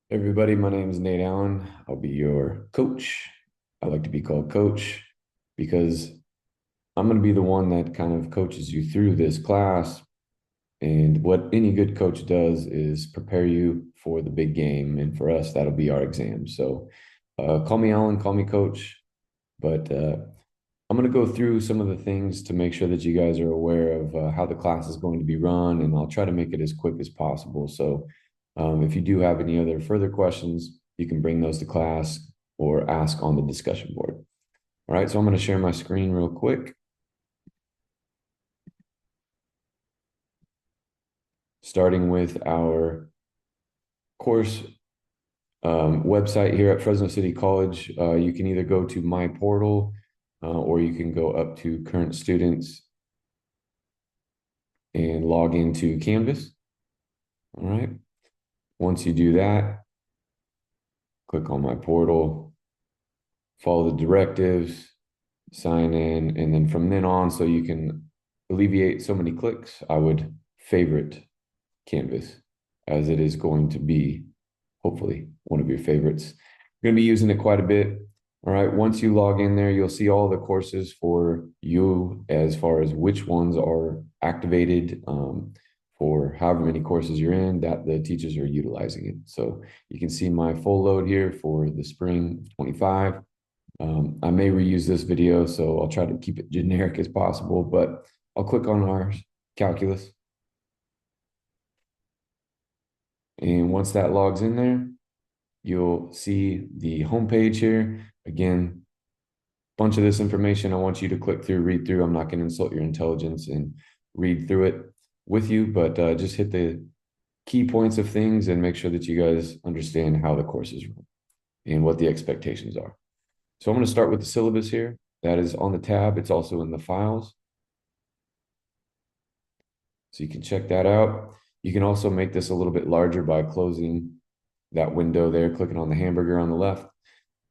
Everybody, my name is Nate Allen. I'll be your coach. I like to be called coach because I'm going to be the one that kind of coaches you through this class. And what any good coach does is prepare you for the big game. And for us, that'll be our exam. So call me Allen, call me coach. But I'm going to go through some of the things to make sure that you guys are aware of how the class is going to be run, and I'll try to make it as quick as possible. So, if you do have any other further questions, you can bring those to class or ask on the discussion board. All right, so I'm going to share my screen real quick, starting with our course website here at Fresno City College. You can either go to My Portal or you can go up to Current Students and log into Canvas. All right. Once you do that, click on My Portal, follow the directives, sign in, and then from then on, so you can alleviate so many clicks, I would favorite Canvas, as it is going to be hopefully one of your favorites. You're going to be using it quite a bit. All right. Once you log in there, you'll see all the courses for you as far as which ones are activated for however many courses you're in that the teachers are utilizing it. So you can see my full load here for the spring of 25. I may reuse this video, so I'll try to keep it generic as possible, but I'll click on our calculus. And once that logs in there, you'll see the homepage here. Again, bunch of this information I want you to click through, read through. I'm not going to insult your intelligence and read through it with you, but just hit the key points of things and make sure that you guys understand how the course is run and what the expectations are. So I'm going to start with the syllabus here. That is on the tab. It's also in the files. So you can check that out. You can also make this a little bit larger by closing that window there, clicking on the hamburger on the left.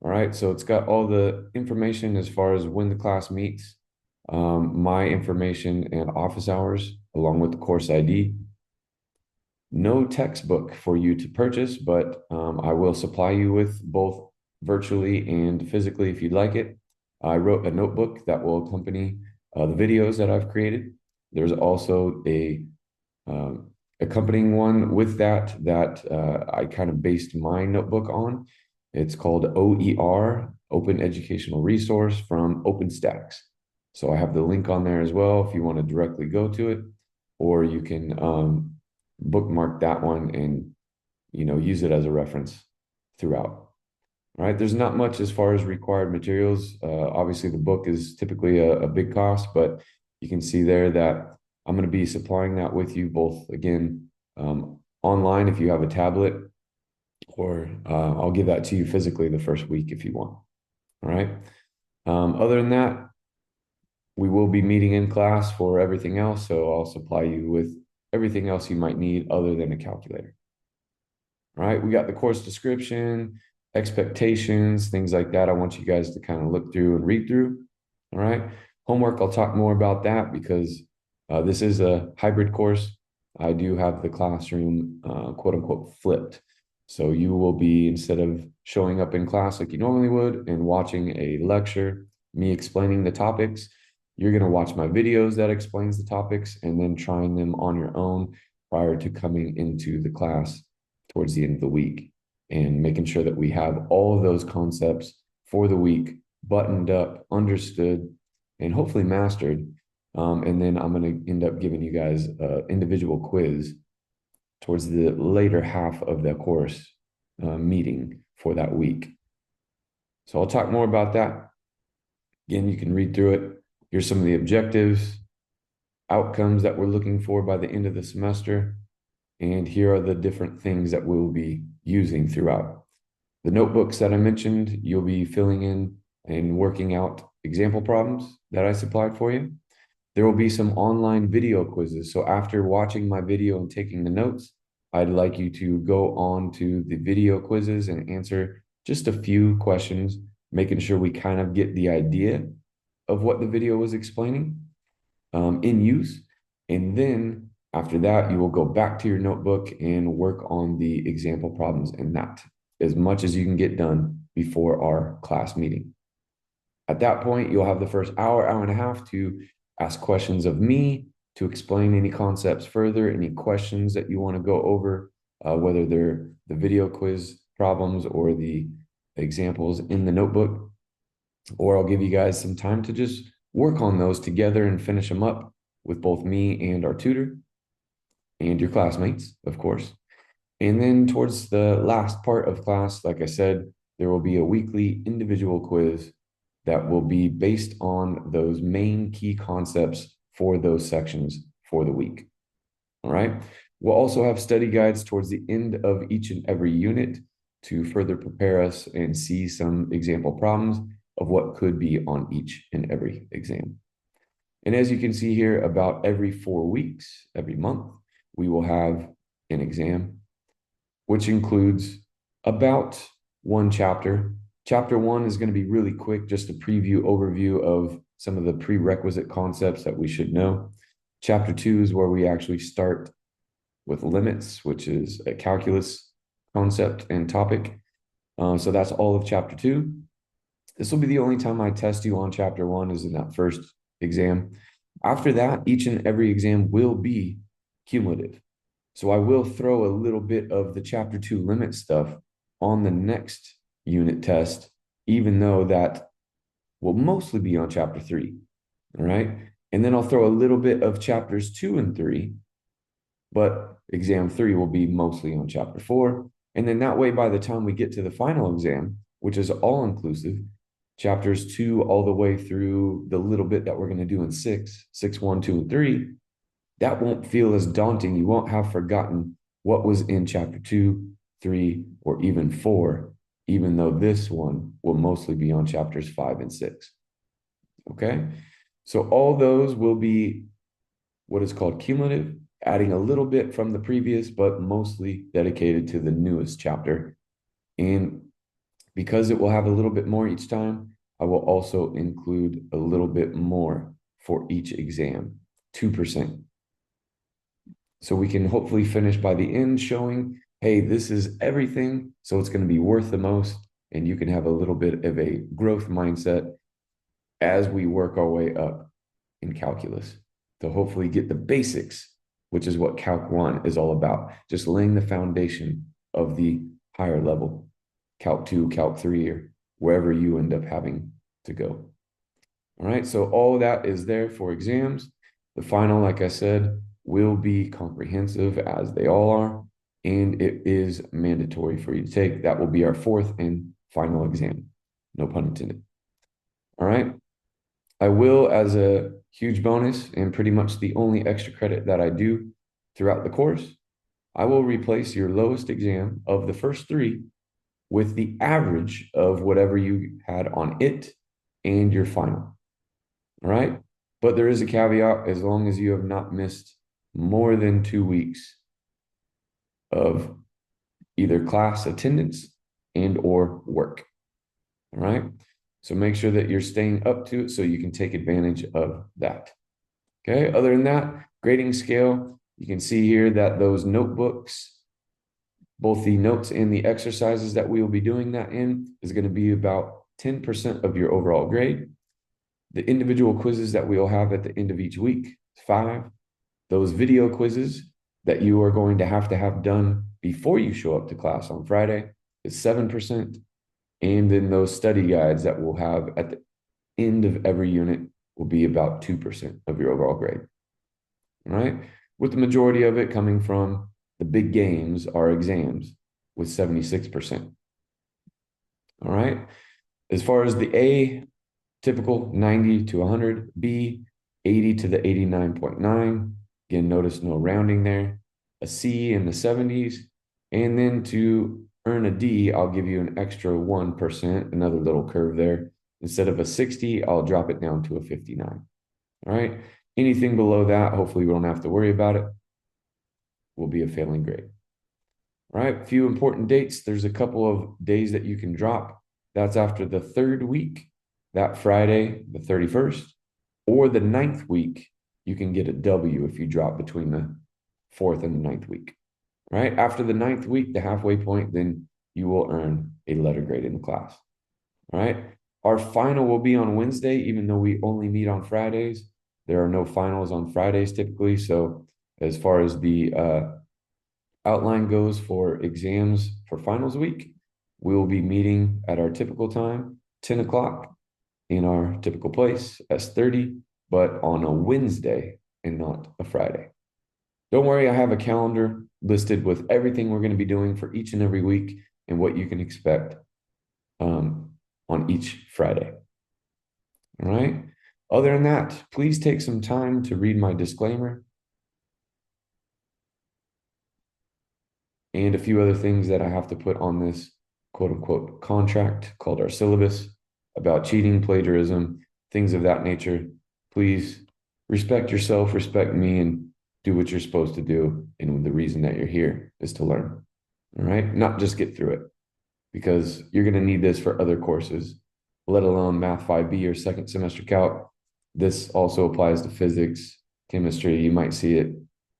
All right, so it's got all the information as far as when the class meets, my information and office hours, along with the course ID. No textbook for you to purchase, but I will supply you with both virtually and physically if you'd like it. I wrote a notebook that will accompany the videos that I've created. There's also a accompanying one with that I kind of based my notebook on. It's called OER, Open Educational Resource from OpenStax. So I have the link on there as well if you want to directly go to it, or you can bookmark that one and use it as a reference throughout. All right, there's not much as far as required materials. Obviously, the book is typically a big cost, but you can see there that I'm going to be supplying that with you both, again, online if you have a tablet, or I'll give that to you physically the first week if you want. All right. Other than that, we will be meeting in class for everything else. So I'll supply you with everything else you might need other than a calculator. All right. We got the course description, expectations, things like that. I want you guys to kind of look through and read through. All right. Homework, I'll talk more about that because this is a hybrid course. I do have the classroom, quote unquote, flipped. So you will be, instead of showing up in class like you normally would and watching a lecture, me explaining the topics, you're going to watch my videos that explains the topics and then trying them on your own prior to coming into the class towards the end of the week and making sure that we have all of those concepts for the week buttoned up, understood, and hopefully mastered. And then I'm going to end up giving you guys an individual quiz towards the later half of the course meeting for that week. So I'll talk more about that. Again, you can read through it. Here's some of the objectives, outcomes that we're looking for by the end of the semester. And here are the different things that we'll be using throughout. The notebooks that I mentioned, you'll be filling in and working out example problems that I supplied for you. There will be some online video quizzes. So after watching my video and taking the notes, I'd like you to go on to the video quizzes and answer just a few questions, making sure we kind of get the idea of what the video was explaining in use. And then After that, you will go back to your notebook and work on the example problems in that as much as you can get done before our class meeting. At that point, you'll have the first hour, hour and a half to ask questions of me, to explain any concepts further, any questions that you want to go over, whether they're the video quiz problems or the examples in the notebook, or I'll give you guys some time to just work on those together and finish them up with both me and our tutor and your classmates, of course. And then towards the last part of class, like I said, there will be a weekly individual quiz that will be based on those main key concepts for those sections for the week. All right. We'll also have study guides towards the end of each and every unit to further prepare us and see some example problems of what could be on each and every exam. And as you can see here, about every 4 weeks, every month, we will have an exam, which includes about one chapter. Chapter 1 is going to be really quick, just a preview overview of some of the prerequisite concepts that we should know. Chapter 2 is where we actually start with limits, which is a calculus concept and topic. So that's all of chapter 2. This will be the only time I test you on chapter 1 is in that first exam. After that, each and every exam will be cumulative. So I will throw a little bit of the chapter 2 limit stuff on the next unit test, even though that will mostly be on chapter 3. All right. And then I'll throw a little bit of chapters 2 and 3, but exam 3 will be mostly on chapter 4. And then that way, by the time we get to the final exam, which is all inclusive, chapters 2 all the way through the little bit that we're going to do in 6, 1, 2, and 3, that won't feel as daunting. You won't have forgotten what was in chapter 2, 3, or even 4, even though this one will mostly be on chapters 5 and 6. Okay, so all those will be what is called cumulative, adding a little bit from the previous, but mostly dedicated to the newest chapter. And because it will have a little bit more each time, I will also include a little bit more for each exam, 2%. So we can hopefully finish by the end showing, hey, this is everything, so it's going to be worth the most, and you can have a little bit of a growth mindset as we work our way up in calculus to hopefully get the basics, which is what Calc 1 is all about, just laying the foundation of the higher level, Calc 2, Calc 3, or wherever you end up having to go. All right, so all that is there for exams. The final, like I said, will be comprehensive as they all are, and it is mandatory for you to take. That will be our 4th and final exam. No pun intended. All right. I will, as a huge bonus and pretty much the only extra credit that I do throughout the course, I will replace your lowest exam of the first 3 with the average of whatever you had on it and your final. All right. But there is a caveat: as long as you have not missed more than 2 weeks of either class attendance and or work. All right. So make sure that you're staying up to it so you can take advantage of that. Okay. Other than that, grading scale, you can see here that those notebooks, both the notes and the exercises that we will be doing that in, is going to be about 10% of your overall grade. The individual quizzes that we'll have at the end of each week, 5. Those video quizzes that you are going to have done before you show up to class on Friday is 7%. And then those study guides that we'll have at the end of every unit will be about 2% of your overall grade. All right. With the majority of it coming from the big games, our exams, with 76%. All right. As far as the A, typical 90 to 100, B, 80 to the 89.9. Again, notice no rounding there. A C in the 70s. And then to earn a D, I'll give you an extra 1%, another little curve there. Instead of a 60, I'll drop it down to a 59. All right. Anything below that, hopefully we don't have to worry about it, will be a failing grade. All right. A few important dates. There's a couple of days that you can drop. That's after the 3rd week, that Friday, the 31st, or the 9th week. You can get a W if you drop between the 4th, and the 9th week. All right. After the 9th week, the halfway point, then you will earn a letter grade in the class. All right. Our final will be on Wednesday, even though we only meet on Fridays. There are no finals on Fridays typically. So as far as the outline goes for exams for finals week, we will be meeting at our typical time, 10 o'clock in our typical place, S30, but on a Wednesday and not a Friday. Don't worry, I have a calendar listed with everything we're going to be doing for each and every week and what you can expect on each Friday. All right. Other than that, please take some time to read my disclaimer and a few other things that I have to put on this quote unquote contract called our syllabus about cheating, plagiarism, things of that nature. Please respect yourself, respect me, and do what you're supposed to do. And the reason that you're here is to learn. All right. Not just get through it, because you're going to need this for other courses, let alone Math 5B or second semester calc. This also applies to physics, chemistry. You might see it,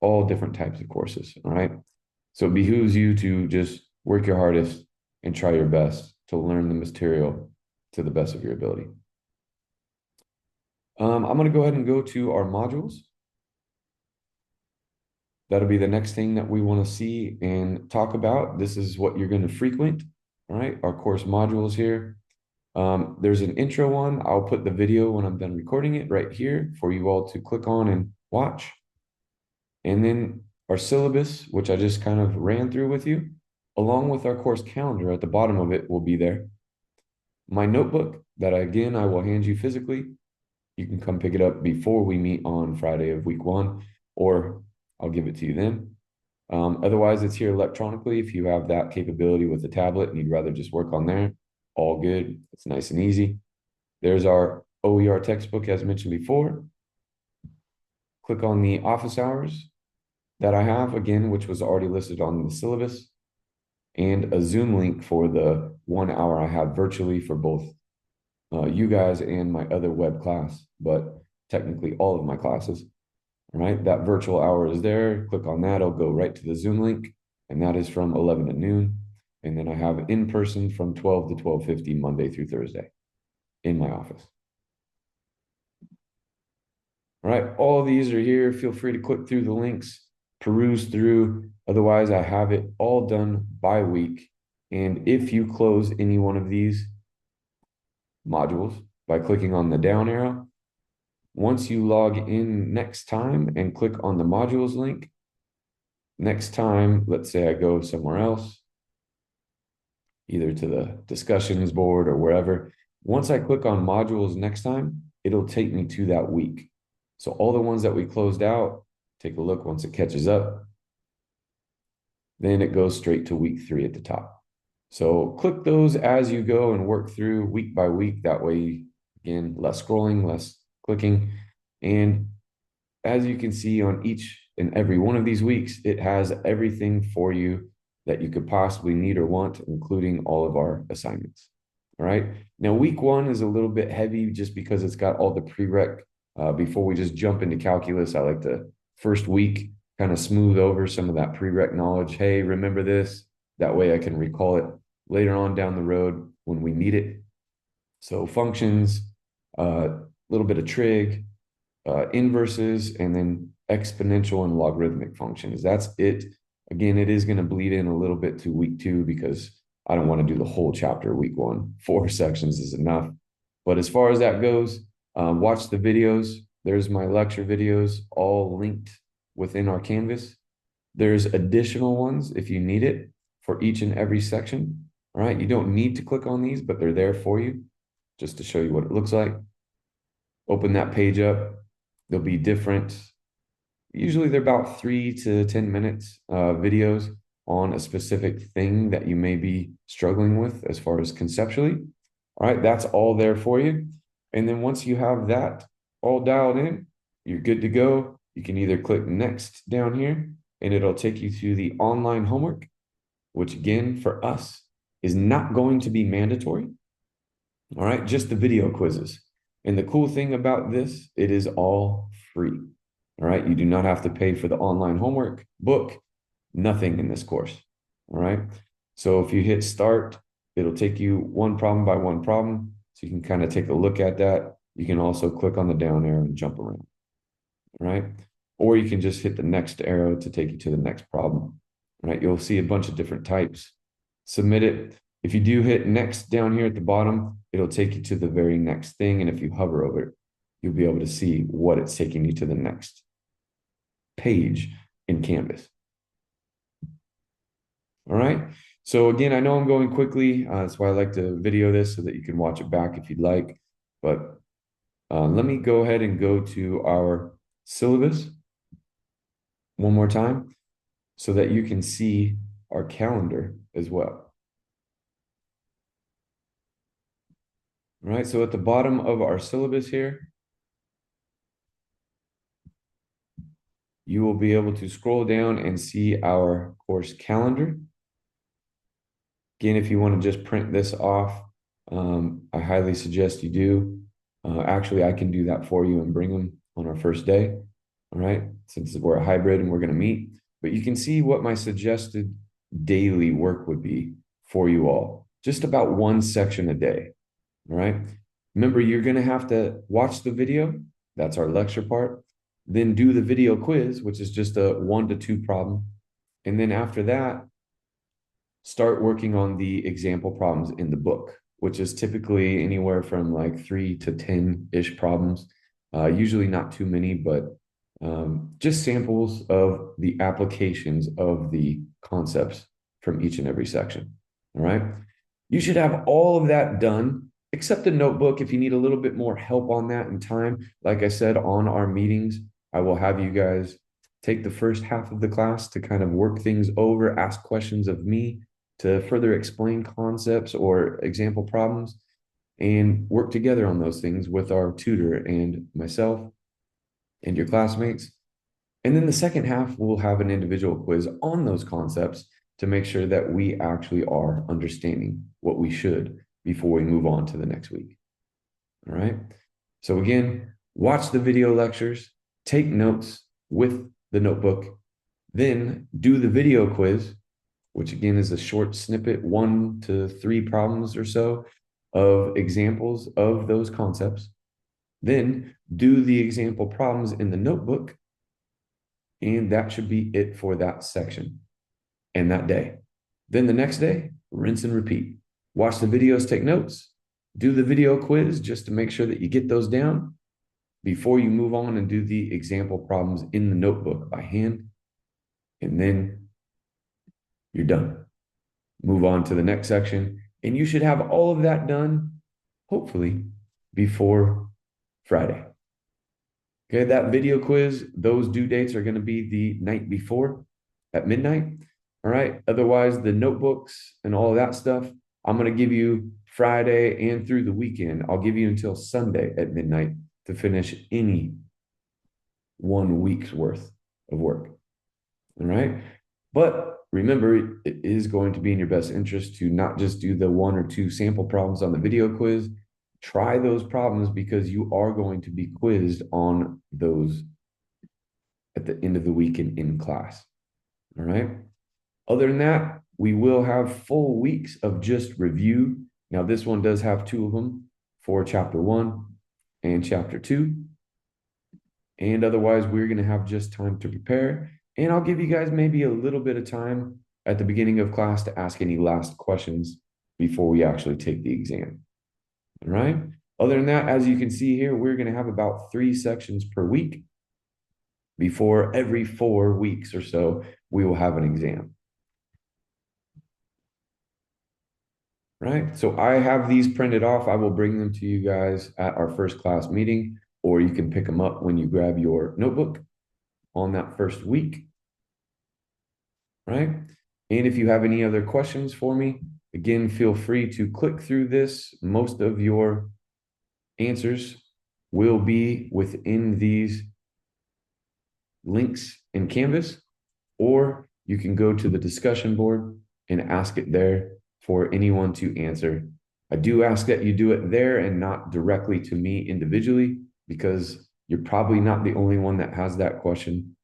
all different types of courses. All right. So it behooves you to just work your hardest and try your best to learn the material to the best of your ability. I'm going to go ahead and go to our modules. That'll be the next thing that we want to see and talk about. This is what you're going to frequent. All right, our course modules here. There's an intro one. I'll put the video when I'm done recording it right here for you all to click on and watch. And then our syllabus, which I just kind of ran through with you, along with our course calendar at the bottom of it will be there. My notebook that again, I will hand you physically. You can come pick it up before we meet on Friday of week 1, or I'll give it to you then. Otherwise, it's here electronically. If you have that capability with the tablet and you'd rather just work on there, all good. It's nice and easy. There's our OER textbook, as mentioned before. Click on the office hours that I have, again, which was already listed on the syllabus, and a Zoom link for the 1 hour I have virtually for both you guys and my other web class, but technically all of my classes. All right, that virtual hour is there. Click on that, it'll go right to the Zoom link, and that is from 11 to noon. And then I have in person from 12 to 12:50 Monday through Thursday in my office. All right, all these are here. Feel free to click through the links, peruse through. Otherwise, I have it all done by week. And if you close any one of these modules by clicking on the down arrow, once you log in next time and click on the modules link, next time, let's say I go somewhere else, either to the discussions board or wherever, once I click on modules next time, it'll take me to that week. So all the ones that we closed out, take a look once it catches up. Then it goes straight to week 3 at the top. So click those as you go and work through week by week. That way, again, less scrolling, less clicking. And as you can see on each and every one of these weeks, it has everything for you that you could possibly need or want, including all of our assignments. All right. Now, week 1 is a little bit heavy just because it's got all the prereq. Before we just jump into calculus, I like to first week kind of smooth over some of that prereq knowledge. Hey, remember this? That way I can recall it later on down the road when we need it. So functions, a little bit of trig, inverses, and then exponential and logarithmic functions. That's it. Again, it is going to bleed in a little bit to week 2 because I don't want to do the whole chapter week 1. 4 sections is enough. But as far as that goes, watch the videos. There's my lecture videos all linked within our Canvas. There's additional ones if you need it for each and every section. All right, you don't need to click on these, but they're there for you just to show you what it looks like. Open that page up. There'll be different, usually they're about 3 to 10 minutes videos on a specific thing that you may be struggling with as far as conceptually. All right, that's all there for you. And then once you have that all dialed in, you're good to go. You can either click next down here and it'll take you to the online homework, which again, for us, is not going to be mandatory. All right, just the video quizzes. And the cool thing about this, it is all free. All right. You do not have to pay for the online homework, book, nothing in this course. All right. So if you hit start, it'll take you one problem by one problem. So you can kind of take a look at that. You can also click on the down arrow and jump around. All right. Or you can just hit the next arrow to take you to the next problem. All right. You'll see a bunch of different types. Submit it. If you do hit next down here at the bottom, it'll take you to the very next thing. And if you hover over it, you'll be able to see what it's taking you to the next page in Canvas. All right. So again, I know I'm going quickly. That's why I like to video this so that you can watch it back if you'd like. But let me go ahead and go to our syllabus one more time so that you can see our calendar as well. All right. So at the bottom of our syllabus here, you will be able to scroll down and see our course calendar. Again, if you want to just print this off, I highly suggest you do. Actually, I can do that for you and bring them on our first day. All right, since we're a hybrid and we're going to meet. But you can see what my suggested daily work would be for you all. Just about one section a day. All right. Remember, you're going to have to watch the video. That's our lecture part. Then do the video quiz, which is just a 1 to 2 problem. And then after that, start working on the example problems in the book, which is typically anywhere from like 3 to 10-ish problems. Usually not too many, but just samples of the applications of the concepts from each and every section. All right. You should have all of that done, except the notebook. If you need a little bit more help on that in time, like I said, on our meetings, I will have you guys take the first half of the class to kind of work things over, ask questions of me to further explain concepts or example problems, and work together on those things with our tutor and myself and your classmates. And then the second half, we'll have an individual quiz on those concepts to make sure that we actually are understanding what we should before we move on to the next week. All right. So again, watch the video lectures, take notes with the notebook, then do the video quiz, which again is a short snippet, 1 to 3 problems or so of examples of those concepts. Then do the example problems in the notebook, and that should be it for that section and that day. Then the next day, rinse and repeat. Watch the videos, take notes, do the video quiz just to make sure that you get those down before you move on and do the example problems in the notebook by hand. And then you're done. Move on to the next section. And you should have all of that done, hopefully, before Friday. Okay, that video quiz, those due dates are going to be the night before at midnight. All right. Otherwise, the notebooks and all of that stuff, I'm going to give you Friday and through the weekend. I'll give you until Sunday at midnight to finish any 1 week's worth of work. All right. But remember, it is going to be in your best interest to not just do the 1 or 2 sample problems on the video quiz. Try those problems because you are going to be quizzed on those at the end of the week and in class. All right. Other than that, we will have full weeks of just review. Now, this one does have 2 of them for chapter 1 and chapter 2. And otherwise, we're going to have just time to prepare. And I'll give you guys maybe a little bit of time at the beginning of class to ask any last questions before we actually take the exam. All right. Other than that, as you can see here, we're going to have about 3 sections per week. Before every 4 weeks or so, we will have an exam. Right. So I have these printed off. I will bring them to you guys at our first class meeting, or you can pick them up when you grab your notebook on that first week. Right. And if you have any other questions for me, again, feel free to click through this. Most of your answers will be within these links in Canvas, or you can go to the discussion board and ask it there for anyone to answer. I do ask that you do it there and not directly to me individually, because You're probably not the only one that has that question.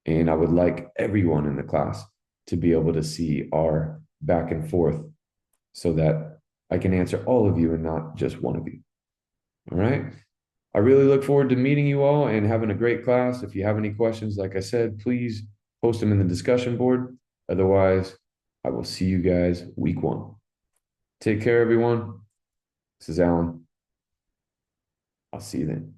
And I would like everyone in the class to be able to see our back and forth so that I can answer all of you and not just one of you. All right. I really look forward to meeting you all and having a great class. If you have any questions, like I said, please post them in the discussion board. Otherwise, I will see you guys week 1. Take care, everyone. This is Alan. I'll see you then.